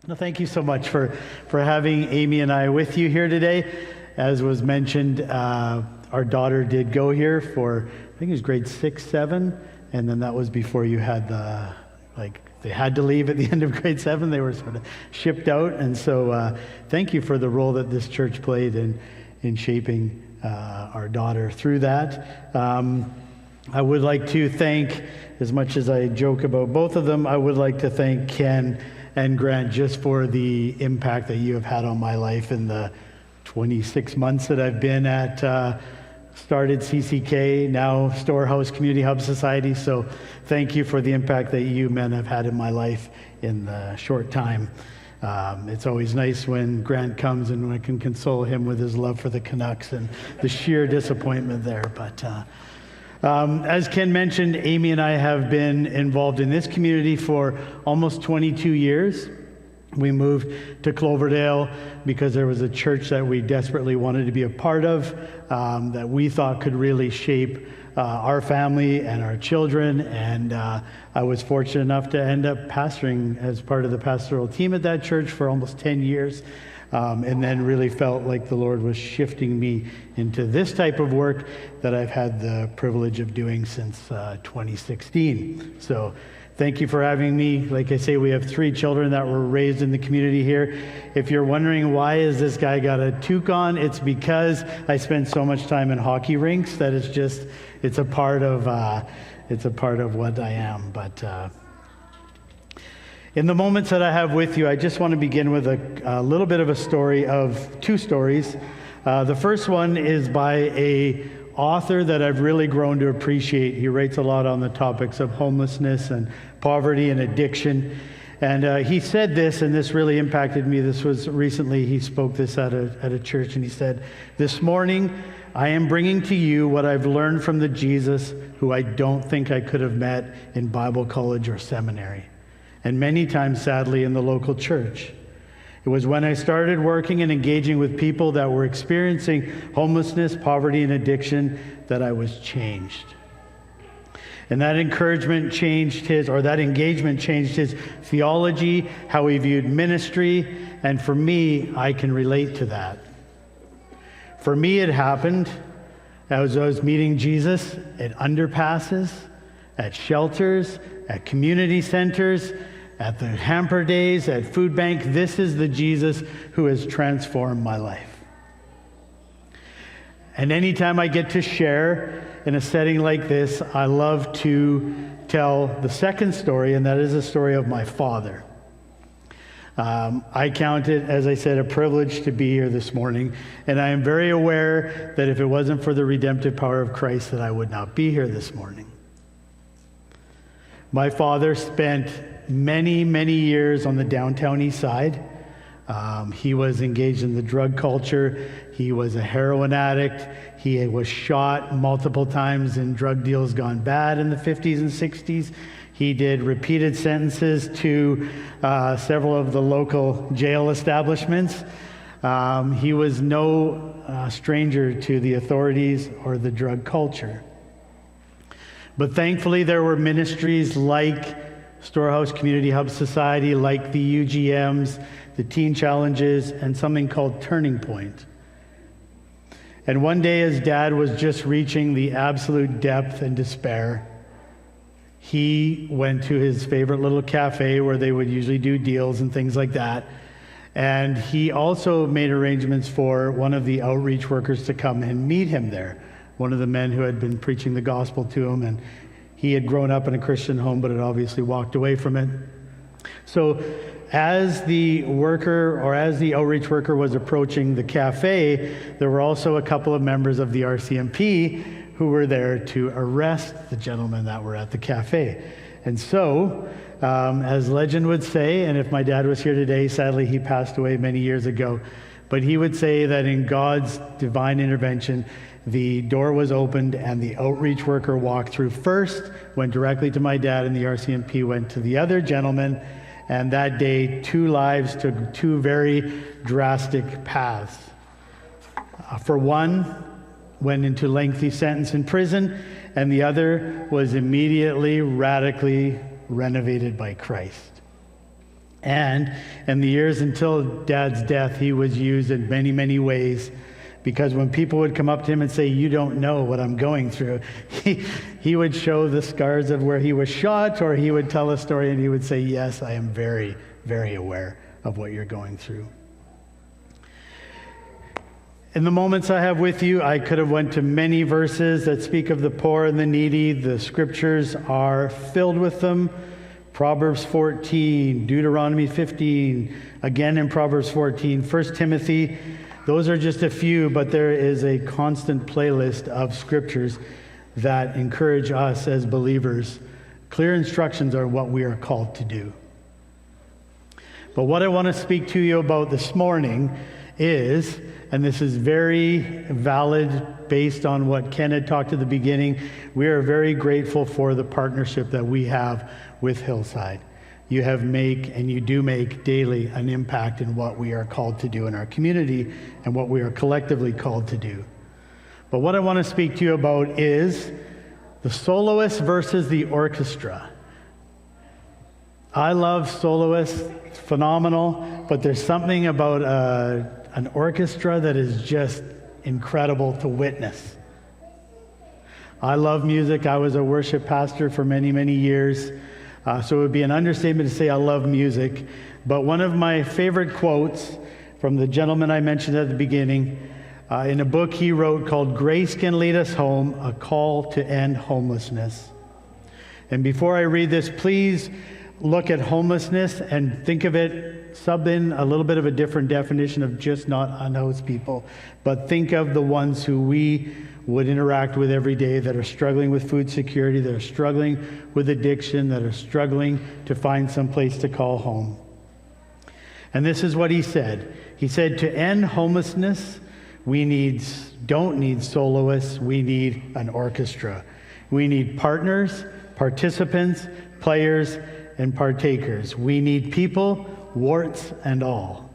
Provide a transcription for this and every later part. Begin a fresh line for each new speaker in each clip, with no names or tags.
Well, thank you so much for having Amy and I with you here today. As was mentioned, our daughter did go here for, I think it was grade 6, 7, and then that was before you had they had to leave at the end of grade 7. They were sort of shipped out, and so thank you for the role that this church played in shaping our daughter through that. I would like to thank, as much as I joke about both of them, I would like to thank Ken and Grant just for the impact that you have had on my life in the 26 months that I've been at started CCK, now Storehouse Community Hub Society. So thank you for the impact that you men have had in my life in the short time. It's always nice when Grant comes and I can console him with his love for the Canucks and the sheer disappointment there. But as Ken mentioned, Amy and I have been involved in this community for almost 22 years. We moved to Cloverdale because there was a church that we desperately wanted to be a part of, that we thought could really shape our family and our children. And I was fortunate enough to end up pastoring as part of the pastoral team at that church for almost 10 years. And then really felt like the Lord was shifting me into this type of work that I've had the privilege of doing since 2016. So thank you for having me. Like I say, we have 3 children that were raised in the community here. If you're wondering why is this guy got a toque on, it's because I spend so much time in hockey rinks that it's a part of what I am. But in the moments that I have with you, I just want to begin with a little bit of a story of 2 stories. The first one is by a author that I've really grown to appreciate. He writes a lot on the topics of homelessness and poverty and addiction. And he said this, and this really impacted me. This was recently, he spoke this at a church, and he said, "This morning, I am bringing to you what I've learned from the Jesus who I don't think I could have met in Bible college or seminary, and many times, sadly, in the local church. It was when I started working and engaging with people that were experiencing homelessness, poverty, and addiction that I was changed. And that engagement changed his theology, how he viewed ministry, and for me, I can relate to that. For me, it happened as I was meeting Jesus at underpasses, at shelters, at community centers, at the hamper days, at food bank. This is the Jesus who has transformed my life. And anytime I get to share in a setting like this, I love to tell the second story, and that is the story of my father. I count it, as I said, a privilege to be here this morning, and I am very aware that if it wasn't for the redemptive power of Christ, that I would not be here this morning. My father spent many, many years on the downtown east side. He was engaged in the drug culture. He was a heroin addict. He was shot multiple times in drug deals gone bad in the 50s and 60s. He did repeated sentences to several of the local jail establishments. He was no stranger to the authorities or the drug culture. But thankfully, there were ministries like Storehouse Community Hub Society, like the UGMs, the Teen Challenges, and something called Turning Point. And one day, his dad was just reaching the absolute depth and despair. He went to his favorite little cafe where they would usually do deals and things like that. And he also made arrangements for one of the outreach workers to come and meet him there, one of the men who had been preaching the gospel to him. And he had grown up in a Christian home, but had obviously walked away from it. So as the outreach worker was approaching the cafe, there were also a couple of members of the RCMP who were there to arrest the gentlemen that were at the cafe. And so, as legend would say, and if my dad was here today, sadly he passed away many years ago, but he would say that in God's divine intervention, the door was opened and the outreach worker walked through first, went directly to my dad, and the RCMP went to the other gentleman. And that day, 2 lives took 2 very drastic paths. For one, went into lengthy sentence in prison, and the other was immediately radically renovated by Christ. And in the years until Dad's death, he was used in many, many ways, because when people would come up to him and say, "You don't know what I'm going through," he would show the scars of where he was shot, or he would tell a story and he would say, "Yes, I am very, very aware of what you're going through." In the moments I have with you, I could have went to many verses that speak of the poor and the needy. The scriptures are filled with them. Proverbs 14, Deuteronomy 15, again in Proverbs 14, 1 Timothy. Those are just a few, but there is a constant playlist of scriptures that encourage us as believers. Clear instructions are what we are called to do. But what I want to speak to you about this morning is, and this is very valid based on what Ken had talked at the beginning, we are very grateful for the partnership that we have with Hillside. You do make daily an impact in what we are called to do in our community and what we are collectively called to do. But what I want to speak to you about is the soloist versus the orchestra. I love soloists, it's phenomenal, but there's something about an orchestra that is just incredible to witness. I love music. I was a worship pastor for many, many years. So it would be an understatement to say I love music. But one of my favorite quotes from the gentleman I mentioned at the beginning, in a book he wrote called "Grace Can Lead Us Home, A Call to End Homelessness." And before I read this, please look at homelessness and think of it, sub in a little bit of a different definition of just not unhoused people, but think of the ones who we would interact with every day that are struggling with food security, that are struggling with addiction, that are struggling to find some place to call home. And this is what he said. He said, to end homelessness, we don't need soloists, we need an orchestra. We need partners, participants, players, and partakers. We need people, warts and all.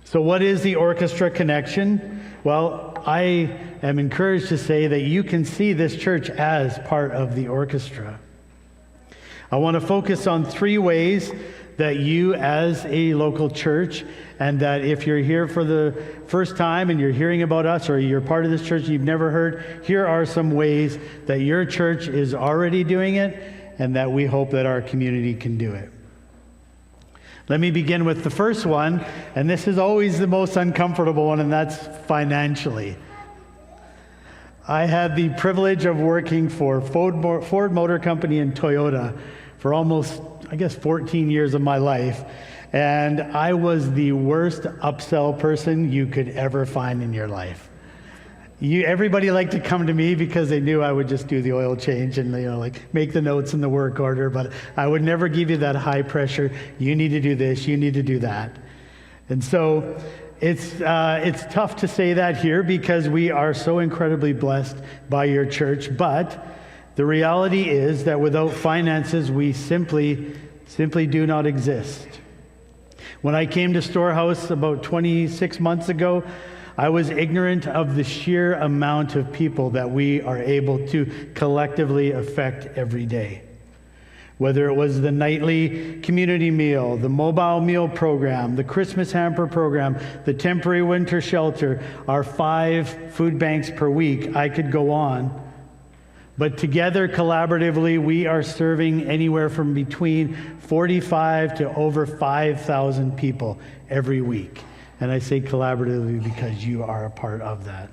So what is the orchestra connection? Well, I am encouraged to say that you can see this church as part of the orchestra. I want to focus on 3 ways that you as a local church, and that if you're here for the first time and you're hearing about us, or you're part of this church you've never heard, here are some ways that your church is already doing it and that we hope that our community can do it. Let me begin with the first one, and this is always the most uncomfortable one, and that's financially. I had the privilege of working for Ford Motor Company and Toyota for almost, 14 years of my life, and I was the worst upsell person you could ever find in your life. Everybody liked to come to me because they knew I would just do the oil change and make the notes in the work order, but I would never give you that high pressure, you need to do this, you need to do that. And so it's tough to say that here because we are so incredibly blessed by your church, but the reality is that without finances, we simply do not exist. When I came to Storehouse about 26 months ago, I was ignorant of the sheer amount of people that we are able to collectively affect every day. Whether it was the nightly community meal, the mobile meal program, the Christmas hamper program, the temporary winter shelter, our 5 food banks per week, I could go on. But together, collaboratively, we are serving anywhere from between 45 to over 5,000 people every week. And I say collaboratively because you are a part of that.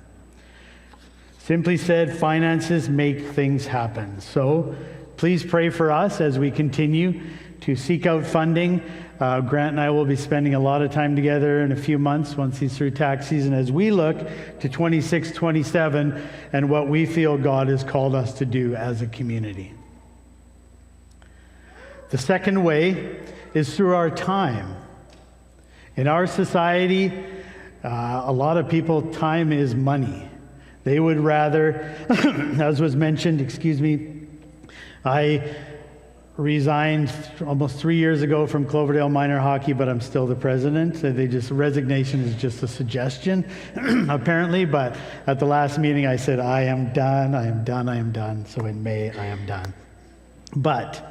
Simply said, finances make things happen. So please pray for us as we continue to seek out funding. Grant and I will be spending a lot of time together in a few months once he's through tax season as we look to 26, 27 and what we feel God has called us to do as a community. The second way is through our time. In our society, a lot of people, time is money. They would rather, as was mentioned, I resigned almost 3 years ago from Cloverdale Minor Hockey, but I'm still the president. So resignation is just a suggestion, apparently. But at the last meeting, I said, I am done. So in May, I am done. But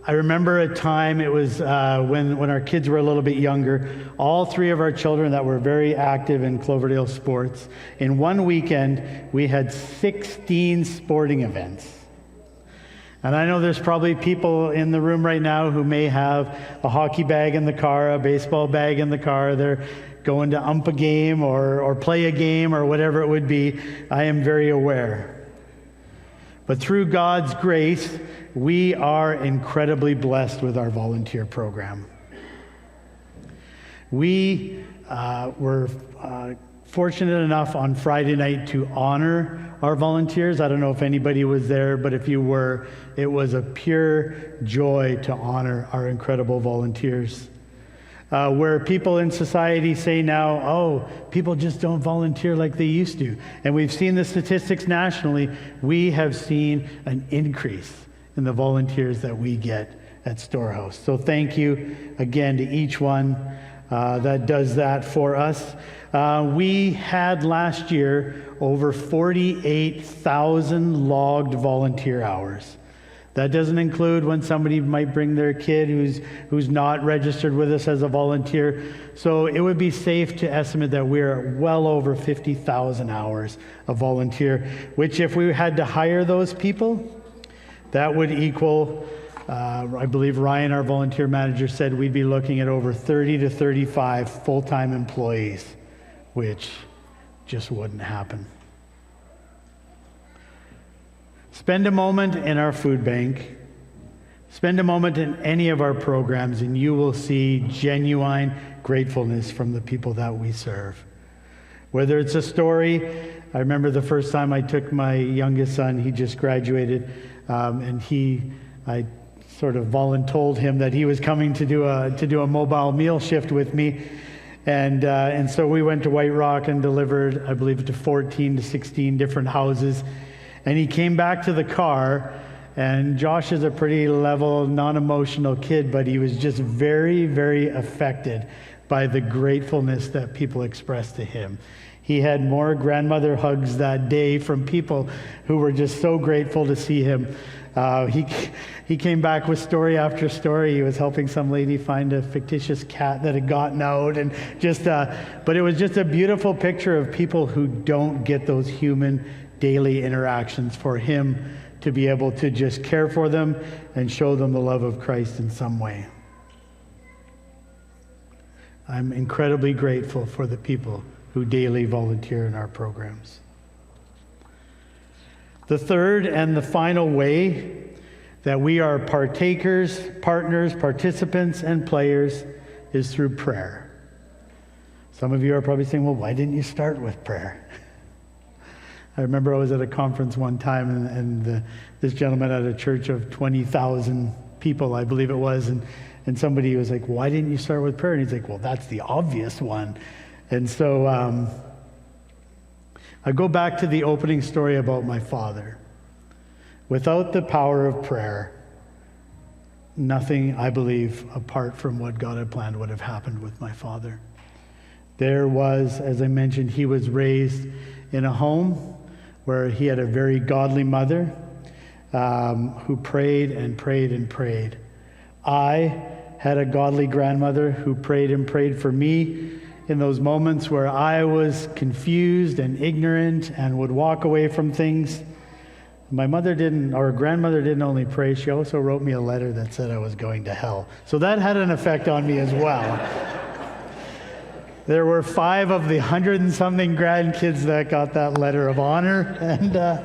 I remember a time, it was when our kids were a little bit younger, all three of our children that were very active in Cloverdale sports. In one weekend, we had 16 sporting events. And I know there's probably people in the room right now who may have a hockey bag in the car, a baseball bag in the car. They're going to ump a game or play a game or whatever it would be. I am very aware. But through God's grace, we are incredibly blessed with our volunteer program. We were fortunate enough on Friday night to honor our volunteers. I don't know if anybody was there, but if you were, it was a pure joy to honor our incredible volunteers. Where people in society say now, oh, people just don't volunteer like they used to. And we've seen the statistics nationally. We have seen an increase in the volunteers that we get at Storehouse. So thank you again to each one that does that for us. We had last year over 48,000 logged volunteer hours. That doesn't include when somebody might bring their kid who's not registered with us as a volunteer. So it would be safe to estimate that we're well over 50,000 hours of volunteer, which if we had to hire those people, that would equal, I believe Ryan, our volunteer manager, said we'd be looking at over 30 to 35 full-time employees, which just wouldn't happen. Spend a moment in our food bank. Spend a moment in any of our programs, and you will see genuine gratefulness from the people that we serve. Whether it's a story, I remember the first time I took my youngest son, he just graduated, and I sort of voluntold him that he was coming to do a mobile meal shift with me. And so we went to White Rock and delivered, I believe, to 14 to 16 different houses. And he came back to the car, and Josh is a pretty level, non-emotional kid, but he was just very, very affected by the gratefulness that people expressed to him. He had more grandmother hugs that day from people who were just so grateful to see him. He came back with story after story. He was helping some lady find a fictitious cat that had gotten out, and but it was just a beautiful picture of people who don't get those human daily interactions, for him to be able to just care for them and show them the love of Christ in some way. I'm incredibly grateful for the people who daily volunteer in our programs. The third and the final way that we are partakers, partners, participants, and players is through prayer. Some of you are probably saying, well, why didn't you start with prayer? I remember I was at a conference one time, and this gentleman at a church of 20,000 people, I believe it was, and somebody was like, why didn't you start with prayer? And he's like, well, that's the obvious one. And so I go back to the opening story about my father. Without the power of prayer, nothing, I believe, apart from what God had planned would have happened with my father. There was, as I mentioned, he was raised in a home where he had a very godly mother who prayed and prayed and prayed. I had a godly grandmother who prayed and prayed for me in those moments where I was confused and ignorant and would walk away from things. My grandmother didn't only pray, she also wrote me a letter that said I was going to hell. So that had an effect on me as well. There were 5 of the 100 and something grandkids that got that letter of honor, and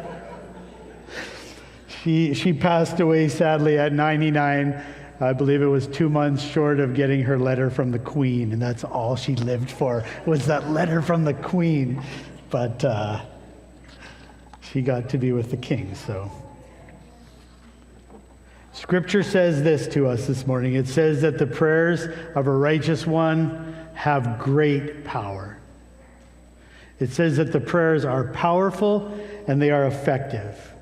she passed away sadly at 99. I believe it was 2 months short of getting her letter from the Queen, and that's all she lived for, was that letter from the Queen. But she got to be with the King, so. Scripture says this to us this morning. It says that the prayers of a righteous one have great power. It says that the prayers are powerful and they are effective.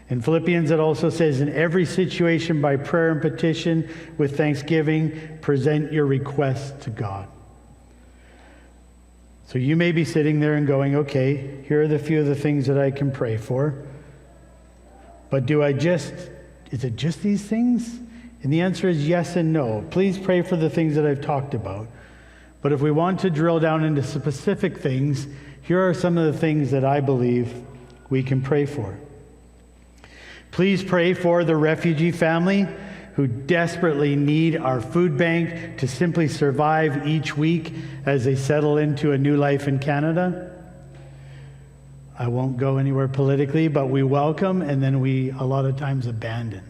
In Philippians, it also says, in every situation by prayer and petition with thanksgiving, present your requests to God. So you may be sitting there and going, okay, here are the few of the things that I can pray for. But do I just is it just these things? And the answer is yes and no. Please pray for the things that I've talked about. But if we want to drill down into specific things, here are some of the things that I believe we can pray for. Please pray for the refugee family who desperately need our food bank to simply survive each week as they settle into a new life in Canada. I won't go anywhere politically, but we welcome and then we a lot of times abandon.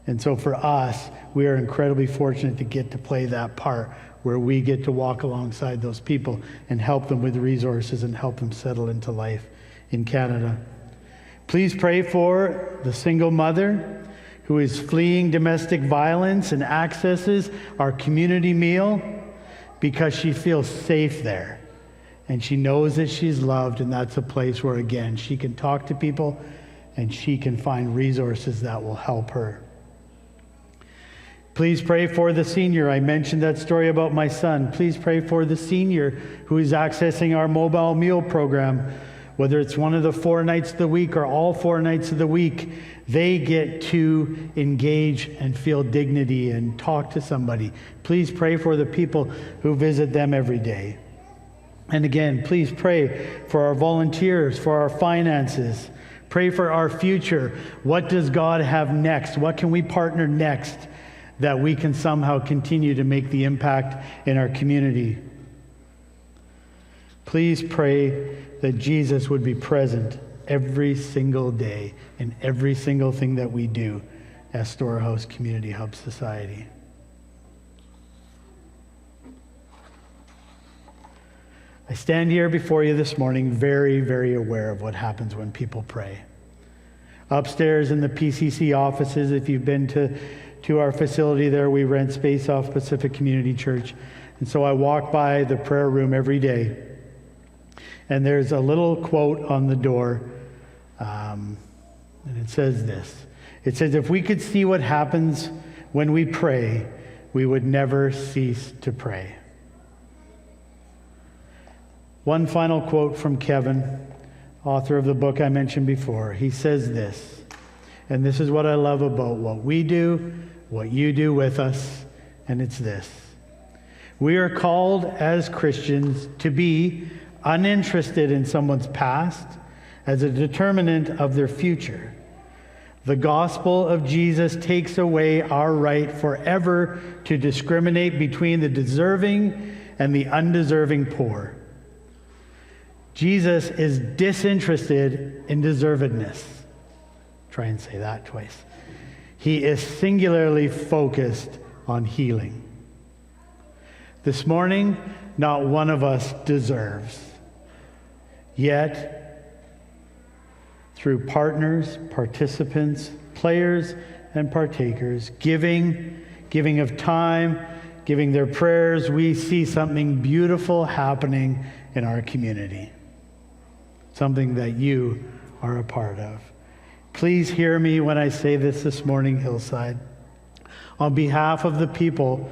And so for us, we are incredibly fortunate to get to play that part where we get to walk alongside those people and help them with resources and help them settle into life in Canada. Please pray for the single mother who is fleeing domestic violence and accesses our community meal because she feels safe there. And she knows that she's loved, and that's a place where, again, she can talk to people and she can find resources that will help her. Please pray for the senior. I mentioned that story about my son. Please pray for the senior who is accessing our mobile meal program. Whether it's one of the 4 nights of the week or all 4 nights of the week, they get to engage and feel dignity and talk to somebody. Please pray for the people who visit them every day. And again, please pray for our volunteers, for our finances. Pray for our future. What does God have next? What can we partner next that we can somehow continue to make the impact in our community? Please pray that Jesus would be present every single day in every single thing that we do as Storehouse Community Hub Society. I stand here before you this morning very, very aware of what happens when people pray. Upstairs in the PCC offices, if you've been to our facility there, we rent space off Pacific Community Church. And so I walk by the prayer room every day. And there's a little quote on the door, and it says this. It says, if we could see what happens when we pray, we would never cease to pray. One final quote from Kevin, author of the book I mentioned before. He says this, and this is what I love about what we do, what you do with us, and it's this. We are called as Christians to be uninterested in someone's past as a determinant of their future. The gospel of Jesus takes away our right forever to discriminate between the deserving and the undeserving poor. Jesus is disinterested in deservedness. Try and say that twice. He is singularly focused on healing. This morning, not one of us deserves. Yet, through partners, participants, players, and partakers, giving of time, giving their prayers, we see something beautiful happening in our community. Something that you are a part of. Please hear me when I say this morning, Hillside. On behalf of the people,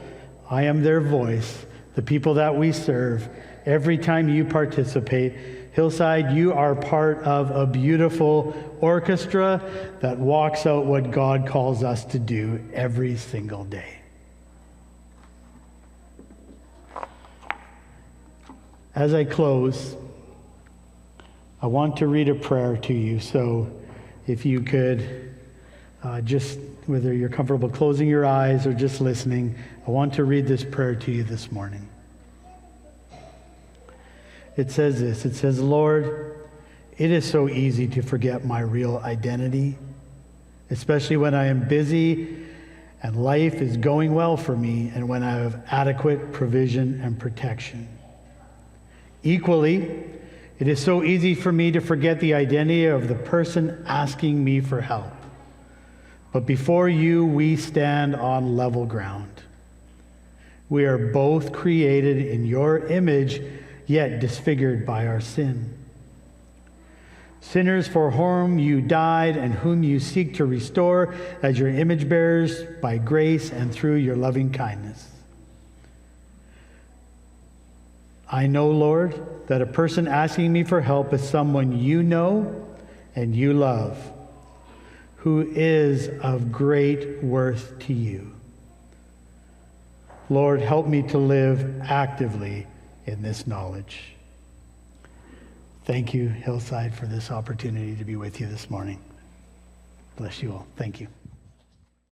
I am their voice, the people that we serve. Every time you participate, Hillside, you are part of a beautiful orchestra that walks out what God calls us to do every single day. As I close, I want to read a prayer to you. So if you could just, whether you're comfortable closing your eyes or just listening, I want to read this prayer to you this morning. It says this. It says, Lord, it is so easy to forget my real identity, especially when I am busy and life is going well for me and when I have adequate provision and protection. Equally, it is so easy for me to forget the identity of the person asking me for help. But before you, we stand on level ground. We are both created in your image, yet disfigured by our sin. Sinners for whom you died and whom you seek to restore as your image bearers by grace and through your loving kindness. I know, Lord, that a person asking me for help is someone you know and you love, who is of great worth to you. Lord, help me to live actively in this knowledge. Thank you, Hillside, for this opportunity to be with you this morning. Bless you all. Thank you.